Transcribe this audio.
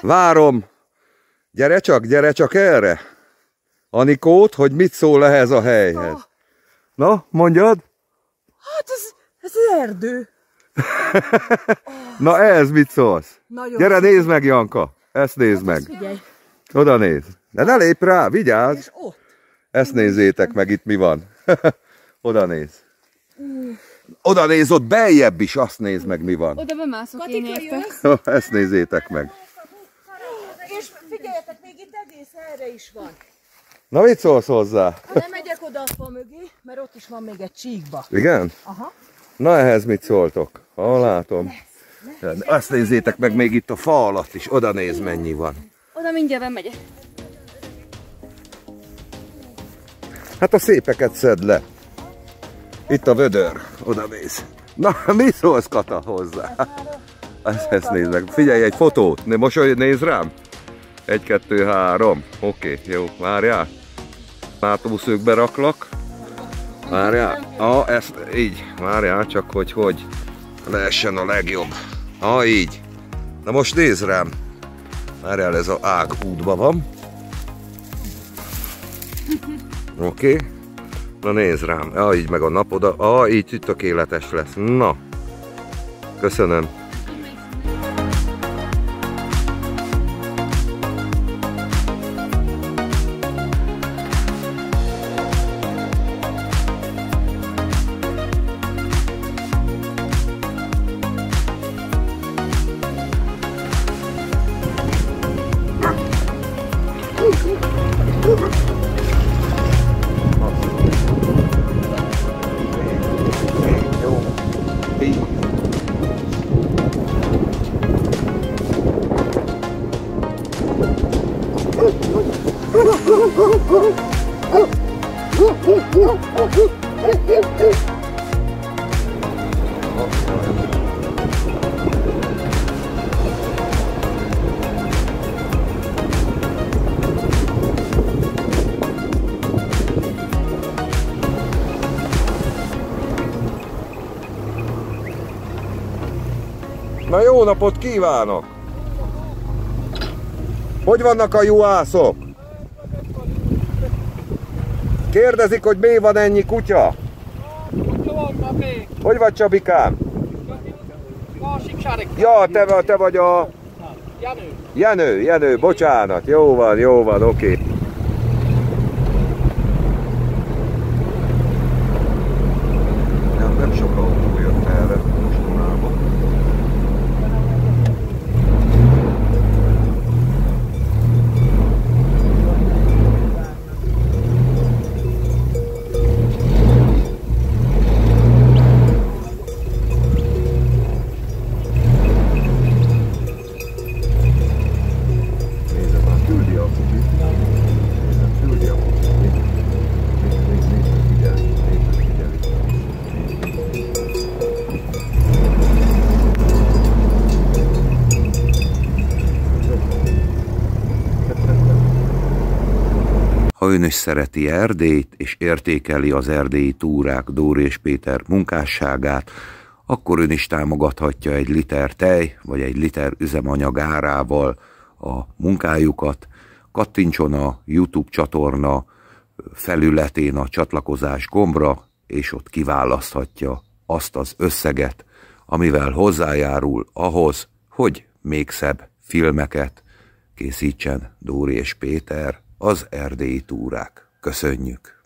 Várom. Gyere csak erre. Anikót, hogy mit szól ehhez a helyhez. Na, mondjad? Hát ez erdő. Na ehhez mit szólsz? Nagyon Gyere, nézd meg, Janka. Ezt nézd meg. Figyelj. Oda nézd. De ne lépj rá, vigyázz. És ott. Ezt nézzétek meg, itt mi van. Oda nézd. Oda nézz, ott beljebb is, azt nézd meg, mi van. Oda bemászok én érte. Ezt nézzétek meg. És figyeljetek, még itt egész erre is van. Na, mit szólsz hozzá? Nem megyek oda a fa mögé, mert ott is van még egy csíkba. Igen? Aha. Na, ehhez mit szóltok? Ha látom. Azt nézzétek meg, még itt a fa alatt is. Oda néz, mennyi van. Oda mindjárt megyek. Hát a szépeket szedd le. Itt a vödör. Oda néz. Na, mi szólsz, Kata, hozzá? Ezt nézd meg. Figyelj, egy fotót. Mosolyodj, nézz rám. 1, 2, 3. Oké, jó. Várjál. Látószögbe raklak. Várjál. Ezt így. Várjál, csak hogy lehessen a legjobb. Így. Na most nézd rám. Várjál, ez a ág útban van. Oké. Na nézd rám. Így meg a nap oda. Így tökéletes lesz. Na. Köszönöm. Na, jó napot kívánok! Hogy vannak a juhászok? Kérdezik, hogy miért van ennyi kutya? Hogy vagy, Csabikám? Ja, te vagy a... Jenő, bocsánat. Jó van, oké. Nem sok autó jött erre mostanában. Ha ön is szereti Erdélyt, és értékeli az erdélyi túrák Dóri és Péter munkásságát, akkor ön is támogathatja egy liter tej, vagy egy liter üzemanyag árával a munkájukat. Kattintson a YouTube csatorna felületén a csatlakozás gombra, és ott kiválaszthatja azt az összeget, amivel hozzájárul ahhoz, hogy még szebb filmeket készítsen Dóri és Péter, az erdélyi túrák. Köszönjük!